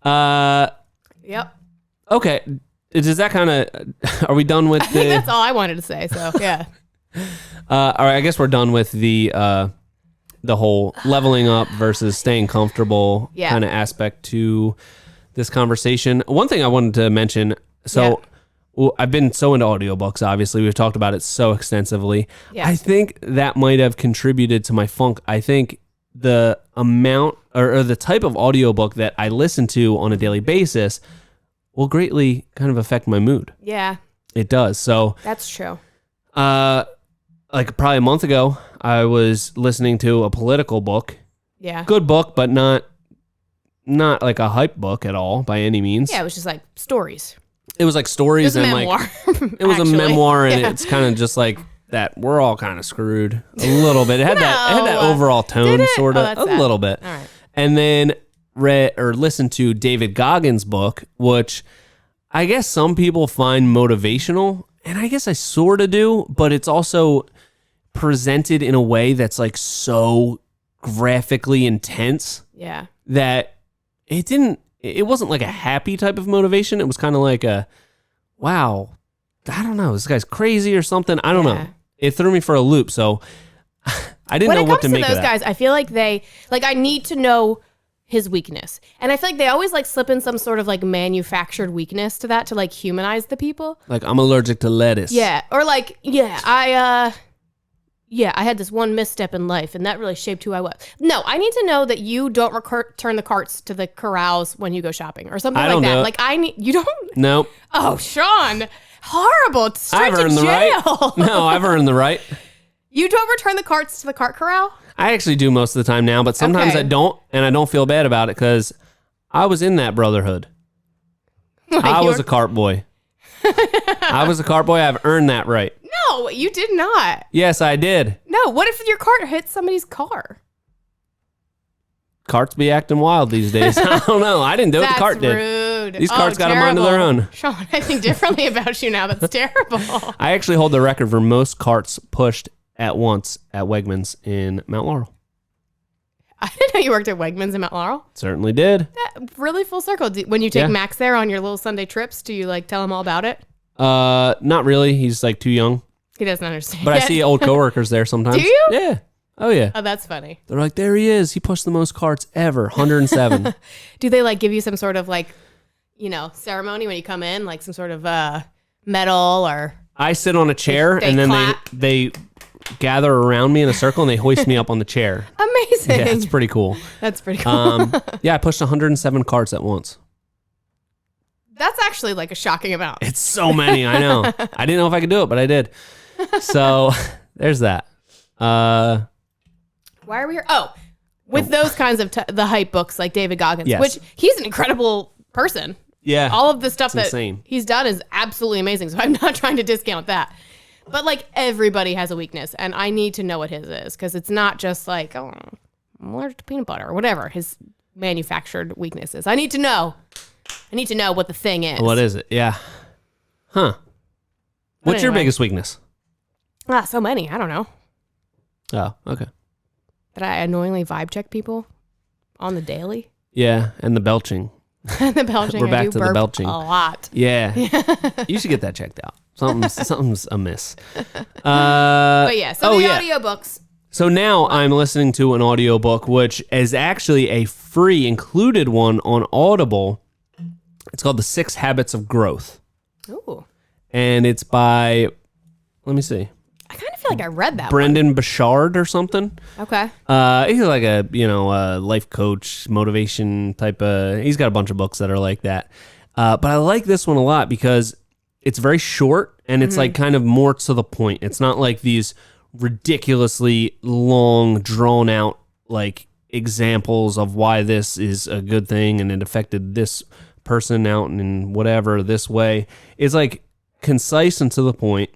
Yep. Okay. Is that kind of, are we done with I think that's all I wanted to say, so yeah. All right, I guess we're done with the whole leveling up versus staying comfortable kind of aspect to this conversation. One thing I wanted to mention, I've been so into audiobooks, obviously. We've talked about it so extensively. Yeah. I think that might have contributed to my funk. I think the amount or the type of audiobook that I listen to on a daily basis will greatly kind of affect my mood. Yeah. It does. So that's true. Like probably a month ago, I was listening to a political book. Yeah. Good book, but not not like a hype book at all by any means. Yeah, it was just like stories. It was like stories It was a and memoir. like it was a actually. memoir, and Yeah. it's kind of just like that. We're all kind of screwed a little bit. It had that No. overall tone, Did it? sort Oh, of that's a sad. little bit. All right. And then read or listened to David Goggins' book, which I guess some people find motivational, and I guess I sort of do, but it's also presented in a way that's like so graphically intense Yeah. that it wasn't like a happy type of motivation. It was kind of like a, wow, I don't know, this guy's crazy or something. I don't Yeah. know. It threw me for a loop, so I didn't know what to make of those that. guys, I feel like I need to know his weakness. And I feel like they always like slip in some sort of like manufactured weakness to that to like humanize the people. Like, I'm allergic to lettuce. Yeah. Or like, I had this one misstep in life and that really shaped who I was. No, I need to know that you don't return the carts to the corrals when you go shopping or something I like don't that. do it. Like you don't. Nope. Oh, Sean. Horrible. Straight I've to earned the jail. right. No, I've earned the right. You don't return the carts to the cart corral? I actually do most of the time now, but sometimes Okay. I don't, and I don't feel bad about it because I was in that brotherhood. I was a cart boy. I was a cart boy. I've earned that right. No, you did not. Yes, I did. No, what if your cart hits somebody's car? Carts be acting wild these days. I don't know. I didn't do it. That's The cart did. rude. These carts got a mind of their terrible. own. Sean, I think differently about you now. That's terrible. I actually hold the record for most carts pushed at once at Wegmans in Mount Laurel. I didn't know you worked at Wegmans in Mount Laurel. Certainly did. That really full circle. When you take Yeah. Max there on your little Sunday trips, do you like tell him all about it? Not really. He's like too young. He doesn't understand. But I yet. see old coworkers there sometimes. Do you? Yeah. Oh yeah. Oh, that's funny. They're like, there he is. He pushed the most carts ever. 107. Do they like give you some sort of like, ceremony when you come in, like some sort of medal or? I sit on a chair They and then clap. they gather around me in a circle and they hoist me up on the chair. Amazing. Yeah, it's pretty cool. That's pretty cool. Yeah, I pushed 107 carts at once. That's actually like a shocking amount. It's so many. I know. I didn't know if I could do it, but I did. So there's that. Why are we here? Oh, with those kinds of the hype books like David Goggins, Yes. which he's an incredible person. Yeah. All of the stuff that insane. he's done is absolutely amazing. So I'm not trying to discount that. But like everybody has a weakness, and I need to know what his is because it's not just like, oh, I'm allergic to peanut butter or whatever his manufactured weakness is. I need to know. I need to know what the thing is. What is it? Yeah. Huh. What's your anyway. biggest weakness? So many. I don't know. Oh, okay. That I annoyingly vibe check people on the daily. Yeah, and the belching. The belching. We're I back do to the burp belching. a lot. Yeah. You should get that checked out. Something's amiss. But yeah, so the yeah. audiobooks. So now I'm listening to an audiobook, which is actually a free included one on Audible. It's called The 6 Habits of Growth. Ooh. And it's by, let me see, I kind of feel like I read that Brendan Bouchard or something. one. Okay. He's like a, life coach, motivation type of, he's got a bunch of books that are like that. But I like this one a lot because it's very short and it's like kind of more to the point. It's not like these ridiculously long, drawn out like examples of why this is a good thing and it affected this person out in whatever this way. It's like concise and to the point.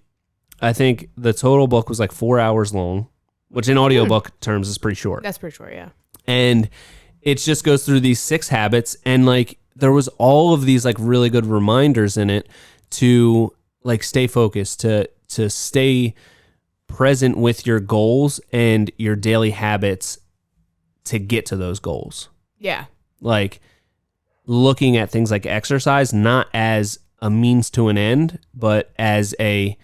I think the total book was like 4 hours long, which in audiobook terms is pretty short. That's pretty sure, yeah. And it just goes through these 6 habits, and like there was all of these like really good reminders in it to like stay focused, to stay present with your goals and your daily habits to get to those goals. Yeah. Like looking at things like exercise not as a means to an end, but as a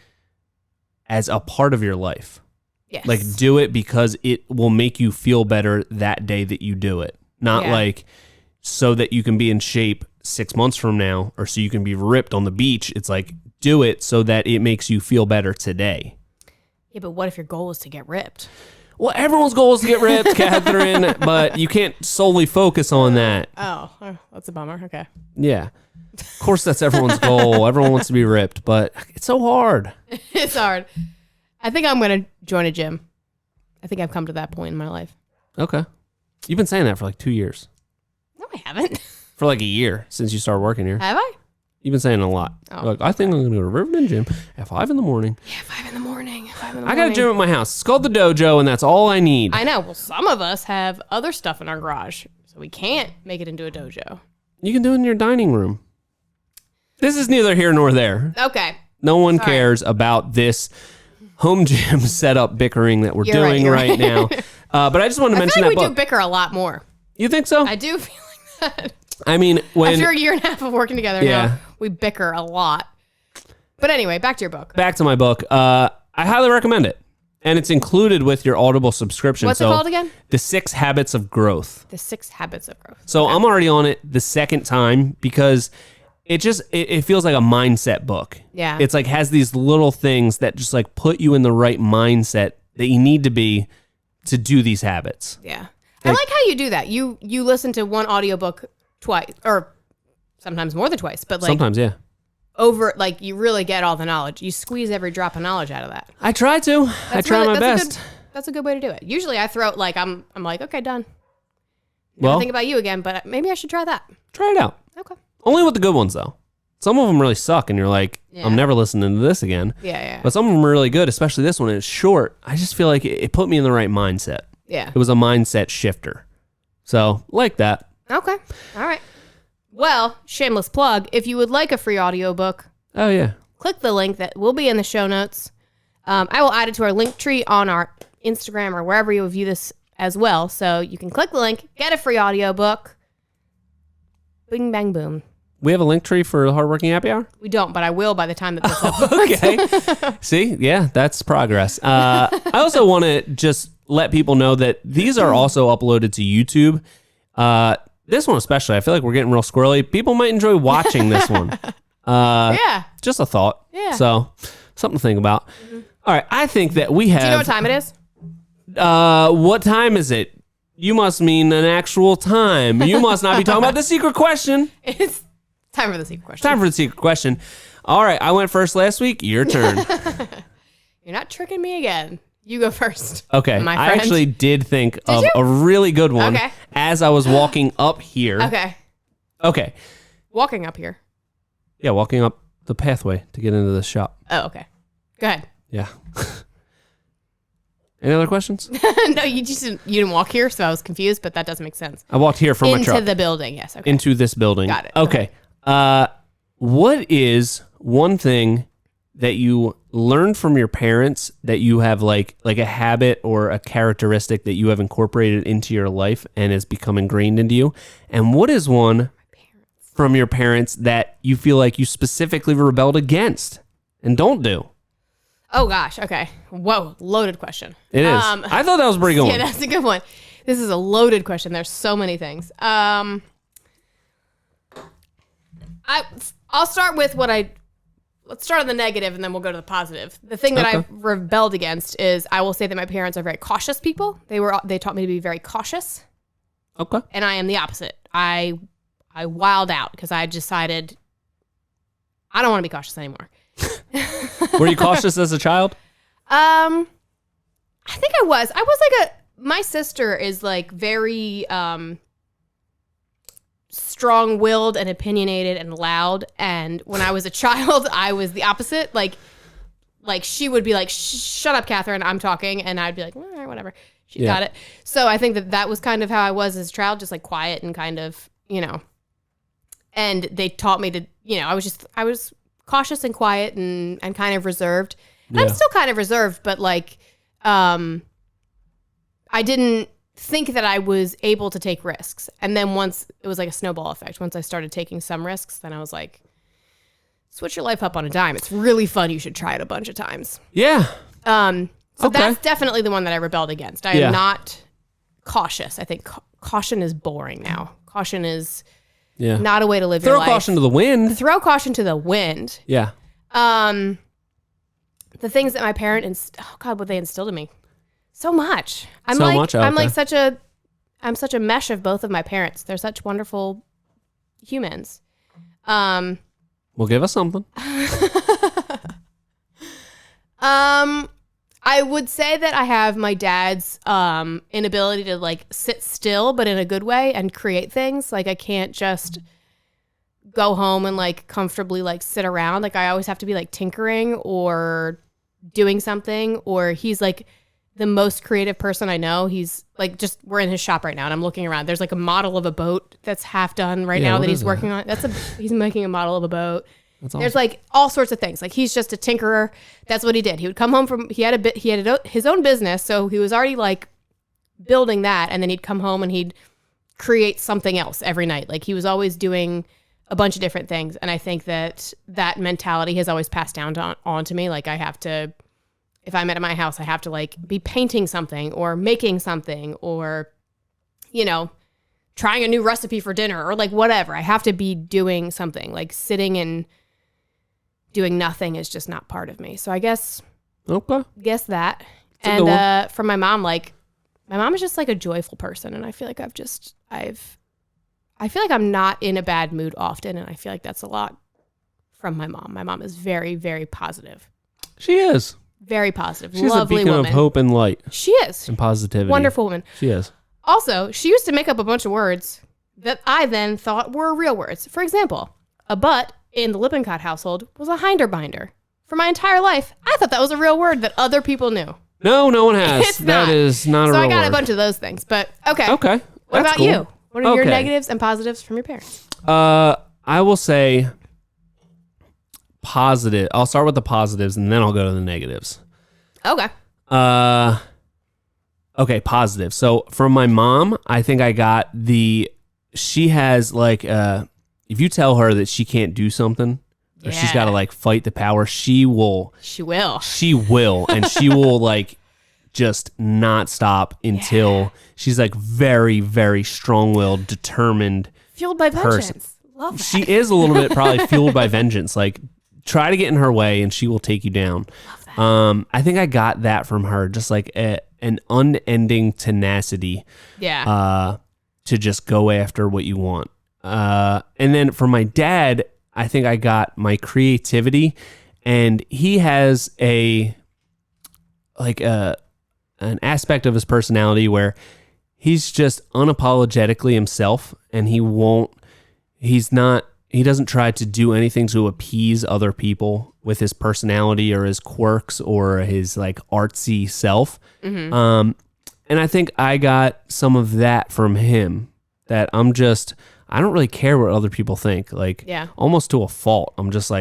part of your life. Yes. Like do it because it will make you feel better that day that you do it. Not Yeah. like so that you can be in shape 6 months from now or so you can be ripped on the beach. It's like do it so that it makes you feel better today. Yeah, but what if your goal is to get ripped? Well, everyone's goal is to get ripped, Catherine, but you can't solely focus on that. Oh, that's a bummer. Okay. Yeah. Of course, that's everyone's goal. Everyone wants to be ripped, but it's so hard. It's hard. I think I'm going to join a gym. I think I've come to that point in my life. Okay. You've been saying that for like 2 years. No, I haven't. For like a year since you started working here. Have I? You've been saying it a lot. Oh, Like, I think I'm going to go to Riverbend Gym at 5 in the morning. Yeah, 5 in the morning. 5 in the morning. I got a gym at my house. It's called the Dojo, and that's all I need. I know. Well, some of us have other stuff in our garage, so we can't make it into a dojo. You can do it in your dining room. This is neither here nor there. Okay. No one Sorry. cares about this home gym setup bickering that we're You're right, doing you're right now. But I just wanted to I mention feel like that we book. do bicker a lot more. You think so? I do feel like that. I mean, when After a year and a half of working together Yeah. now, we bicker a lot. But anyway, back to your book. back to my book, I highly recommend it, and it's included with your Audible subscription. What's it called again? The 6 Habits of Growth. The 6 Habits of Growth. So I'm already on it the second time because it feels like a mindset book. Yeah. It's like has these little things that just like put you in the right mindset that you need to be to do these habits. Yeah. I like how you do that. You listen to one audiobook twice, or sometimes more than twice, but like Sometimes, yeah. over, like you really get all the knowledge. You squeeze every drop of knowledge out of that. I try to. I try my best. That's a good way to do it. Usually I throw it like I'm like, okay, done. Well, Never think about you again, but maybe I should try that. try it out. Okay. Only with the good ones though. Some of them really suck, and you're like, Yeah. I'm never listening to this again. Yeah. But some of them are really good, especially this one. And it's short. I just feel like it put me in the right mindset. Yeah. It was a mindset shifter. So, like that. Okay. All right. Well, shameless plug. If you would like a free audiobook, Oh, yeah. click the link that will be in the show notes. I will add it to our link tree on our Instagram or wherever you view this as well. So you can click the link, get a free audiobook. Bing, bang, boom. We have a link tree for the Hardworking Happy Hour? We don't, but I will by the time that this uploads. Okay. See? Yeah, that's progress. I also want to just let people know that these are also uploaded to YouTube. This one especially, I feel like we're getting real squirrely. People might enjoy watching this one. Yeah. Just a thought. Yeah. So, something to think about. All right, I think that we have... Do you know what time it is? What time is it? You must mean an actual time. You must not be talking about the secret question. It's time for the secret question. Time for the secret question. All right, I went first last week. Your turn. You're not tricking me again. You go first. Okay, my I friend. actually did think of you? a really good one Okay. as I was walking up here. Okay. Okay. Walking up here. Yeah, walking up the pathway to get into the shop. Oh, okay. Go ahead. Yeah. Any other questions? No, you didn't walk here, so I was confused, but that doesn't make sense. I walked here from my Into truck. the building, yes. Okay. Into this building. Got it. Okay. What is one thing that you learned from your parents that you have like a habit or a characteristic that you have incorporated into your life and has become ingrained into you? And what is one from your parents that you feel like you specifically rebelled against and don't do? Oh gosh. Okay. Whoa. Loaded question. It is. I thought that was a pretty good Yeah, one. that's a good one. This is a loaded question. There's so many things. I'll start with let's start on the negative and then we'll go to the positive. The thing that Okay. I've rebelled against is I will say that my parents are very cautious people. They taught me to be very cautious, Okay. and I am the opposite. I wild out because I decided I don't want to be cautious anymore. Were you cautious as a child? I think I was. I was like my sister is like very strong-willed and opinionated and loud, and when I was a child, I was the opposite. Like she would be like, "Shut up, Catherine, I'm talking," and I'd be like, "All right, whatever." She got it. So I think that was kind of how I was as a child, just like quiet and kind of, and they taught me to, I was cautious and quiet and kind of reserved. And I'm still kind of reserved, but like, I didn't think that I was able to take risks. And then once it was like a snowball effect, once I started taking some risks, then I was like, switch your life up on a dime. It's really fun. You should try it a bunch of times. Yeah. So Okay. that's definitely the one that I rebelled against. I am not cautious. I think caution is boring now. Caution is Yeah. not a way to live your Throw life. caution to the wind. Throw caution to the wind. Yeah. The things that my parents, what they instilled in me, so much. I'm such a mesh of both of my parents. They're such wonderful humans. Well, give us something. I would say that I have my dad's inability to like sit still, but in a good way, and create things. Like I can't just go home and like comfortably like sit around. Like I always have to be like tinkering or doing something. Or he's like the most creative person I know. He's like we're in his shop right now and I'm looking around. There's like a model of a boat that's half done right now that he's working on. He's making a model of a boat. That's awesome. There's like all sorts of things. Like he's just a tinkerer. That's what he did. He would come home from, he had his own business. So he was already like building that. And then he'd come home and he'd create something else every night. Like he was always doing a bunch of different things. And I think that mentality has always passed down on to me. Like I have to, if I'm at my house, I have to like be painting something or making something or, you know, trying a new recipe for dinner or like whatever. I have to be doing something. Like sitting and doing nothing is just not part of me. So I guess that. That's and from my mom, like my mom is just like a joyful person. And I feel like I feel like I'm not in a bad mood often. And I feel like that's a lot from my mom. My mom is very, very positive. She is. Very positive. She's lovely a beacon woman. of hope and light. She is. And positivity. Wonderful woman. She is. Also, she used to make up a bunch of words that I then thought were real words. For example, a butt in the Lippincott household was a hinderbinder. For my entire life, I thought that was a real word that other people knew. No one has. It's not. That is not a real word. So I got a bunch of those things. But okay. Okay. What about cool. you? What are your negatives and positives from your parents? I will say positive. I'll start with the positives and then I'll go to the negatives. Okay. Okay, positive. So from my mom, I think I got she has like, if you tell her that she can't do something or she's got to like fight the power, she will. And she will like just not stop until she's like very, very strong-willed, determined. Fueled by vengeance. Love that. She is a little bit probably fueled by vengeance. Like try to get in her way and she will take you down. Love that. I think I got that from her, just like an unending tenacity. Yeah. To just go after what you want. And then from my dad, I think I got my creativity, and he has an aspect of his personality where he's just unapologetically himself, and he doesn't try to do anything to appease other people with his personality or his quirks or his like artsy self. Mm-hmm. And I think I got some of that from him, that I don't really care what other people think, like almost to a fault. I'm just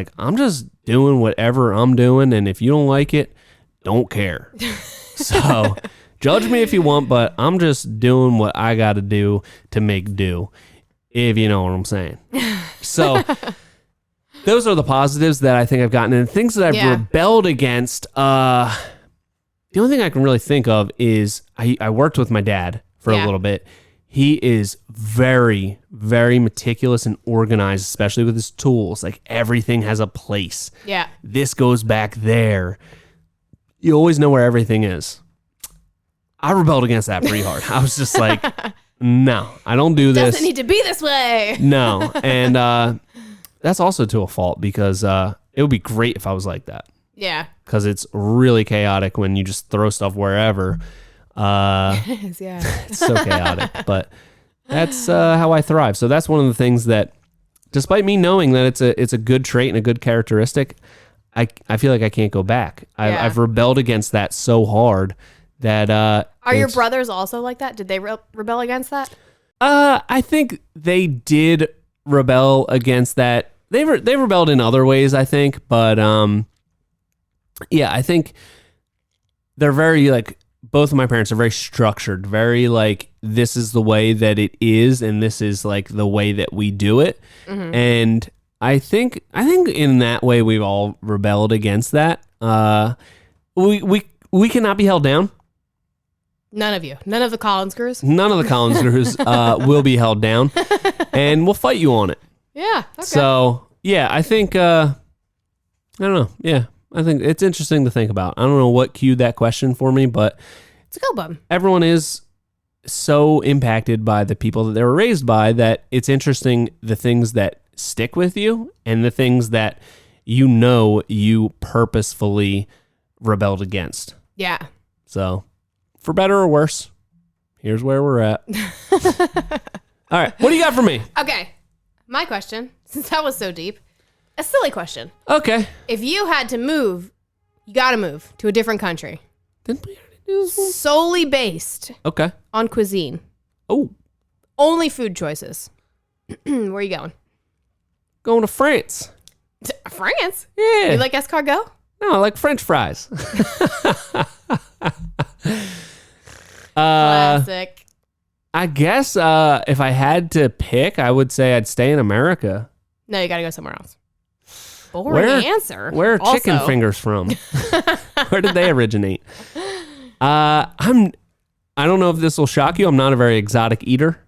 doing whatever I'm doing. And if you don't like it, don't care. So judge me if you want, but I'm just doing what I got to do to make do, if you know what I'm saying. So those are the positives that I think I've gotten. And things that I've rebelled against, the only thing I can really think of is I worked with my dad for a little bit. He is very, very meticulous and organized, especially with his tools. Like everything has a place. Yeah. This goes back there. You always know where everything is. I rebelled against that pretty hard. I was just like, no, I don't do this. Doesn't need to be this way. No. And that's also to a fault, because it would be great if I was like that. Yeah. Because it's really chaotic when you just throw stuff wherever. It is, yeah. It's so chaotic, but that's how I thrive. So that's one of the things that, despite me knowing that it's a good trait and a good characteristic, I feel like I can't go back. I've rebelled against that so hard that are your brothers also like that? Did they rebel against that? I think they did rebel against that. They rebelled in other ways, I think, but I think they're very like, both of my parents are very structured, very like, this is the way that it is, and this is like the way that we do it. Mm-hmm. And I think in that way we've all rebelled against that. We cannot be held down. None of you. None of the Collins crews. None of the Collins crews will be held down, and we'll fight you on it. Yeah. Okay. So yeah, I think I don't know. Yeah. I think it's interesting to think about. I don't know what cued that question for me, but it's a good one. Everyone is so impacted by the people that they were raised by that it's interesting the things that stick with you and the things that you purposefully rebelled against. Yeah. So, for better or worse, here's where we're at. All right. What do you got for me? Okay. My question, since that was so deep, a silly question. Okay. If you had to move, you got to move to a different country. Didn't we already do this one? Solely based Okay. on cuisine. Oh, Only food choices. Where are you going? going to France. France? Yeah. You like escargot? No, I like French fries. Classic. I guess if I had to pick, I would say I'd stay in America. No, you got to go somewhere else. Boring answer. Where are chicken Also- fingers from? Where did they originate? I don't know if this will shock you. I'm not a very exotic eater.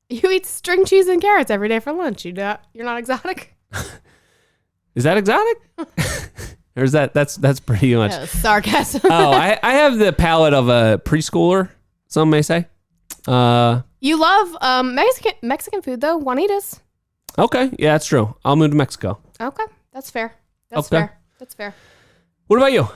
You eat string cheese and carrots every day for lunch. You're not exotic? Is that exotic? Or is that's pretty much? Yeah, sarcasm. Oh, I have the palate of a preschooler, some may say. You love Mexican food though, Juanitas. Okay, yeah, that's true. I'll move to Mexico. Okay, that's fair. That's Okay. fair. That's fair. What about you?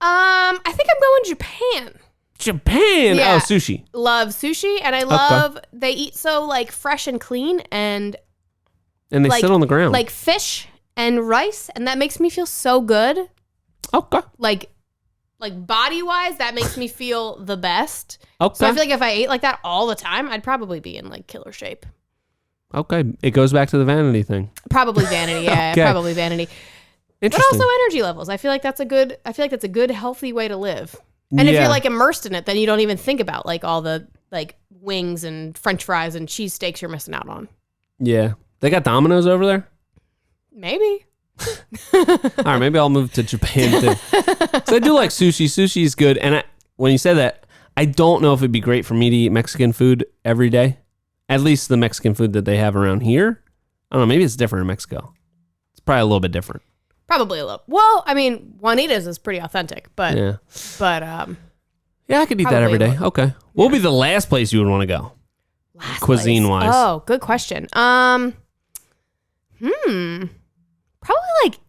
I think I'm going Japan. Japan. Yeah. Oh, sushi. Love sushi, and I love they eat so like fresh and clean, and And they like, sit on the ground. like fish and rice, and that makes me feel so good. Okay. Like body wise, that makes me feel the best. Okay. So I feel like if I ate like that all the time, I'd probably be in like killer shape. Okay. It goes back to the vanity thing. Probably vanity, yeah, Okay. probably vanity. But Interesting. also energy levels. I feel like that's a good healthy way to live. And if Yeah. you're like immersed in it, then you don't even think about like all the like wings and French fries and cheesesteaks you're missing out on. Yeah. They got Domino's over there? Maybe. All right, maybe I'll move to Japan too. So I do like sushi. Sushi is good. And when you say that, I don't know if it'd be great for me to eat Mexican food every day. At least the Mexican food that they have around here. I don't know. Maybe it's different in Mexico. It's probably a little bit different. Probably a little. Well, I mean, Juanitas is pretty authentic, but Yeah. yeah, I could eat that every Probably day. Okay. What would be the last place you would want to go? last Cuisine-wise. place. Oh, good question. Probably like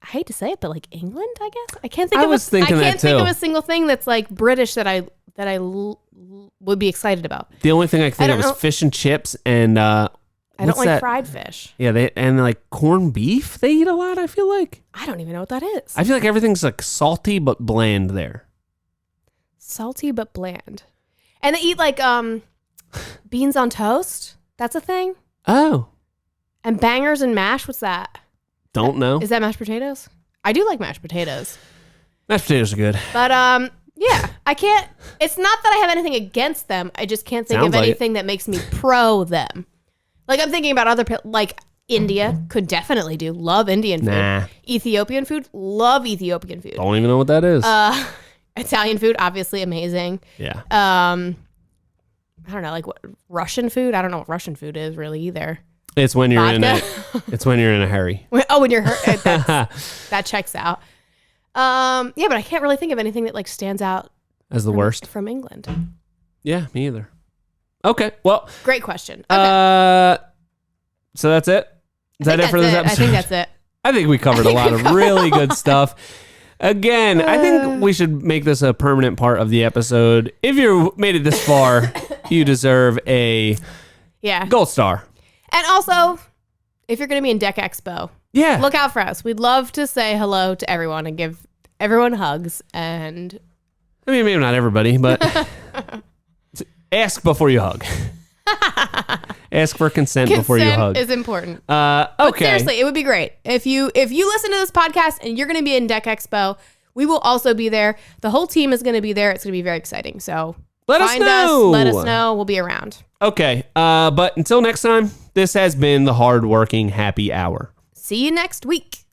I hate to say it, but like England, I guess. I can't think I of was thinking I that can't think of too. a single thing that's like British that I would be excited about. The only thing I could think of don't is know. fish and chips and I don't what's like that? fried fish. Yeah, and like corned beef. They eat a lot. I feel like. I don't even know what that is. I feel like everything's like salty but bland there. Salty but bland. And they eat like beans on toast. That's a thing. Oh, And bangers and mash. What's that? don't know. Is that mashed potatoes? I do like mashed potatoes. Mashed potatoes are good. But yeah, I can't. It's not that I have anything against them. I just can't think Sounds of like it. anything that makes me pro them. Like I'm thinking about other like India could definitely do. Love Indian food. Nah, Ethiopian food. Love Ethiopian food. don't even know what that is. Italian food, obviously amazing. yeah. I don't know, like what Russian food. I don't know what Russian food is really either. It's when you're in a. Vodka? It's when you're in a hurry. When you're hurt, that checks out. Yeah, but I can't really think of anything that like stands out As the worst. from England. Yeah, me either. Okay, well, Great question. Okay. so that's it. Is that it for this episode? I think that's it. I think we covered a lot of really good stuff. Again, I think we should make this a permanent part of the episode. If you made it this far, you deserve a Yeah. gold star. And also, if you're going to be in Deck Expo, Yeah. look out for us. We'd love to say hello to everyone and give everyone hugs. And I mean, maybe not everybody, but ask before you hug. Ask for consent before you hug. consent is important. Okay. Seriously, it would be great if you listen to this podcast and you're going to be in Deck Expo. We will also be there. The whole team is going to be there. It's going to be very exciting. So Let us find know. Let us know. We'll be around. Okay. But until next time, this has been the Hardworking Happy Hour. See you next week.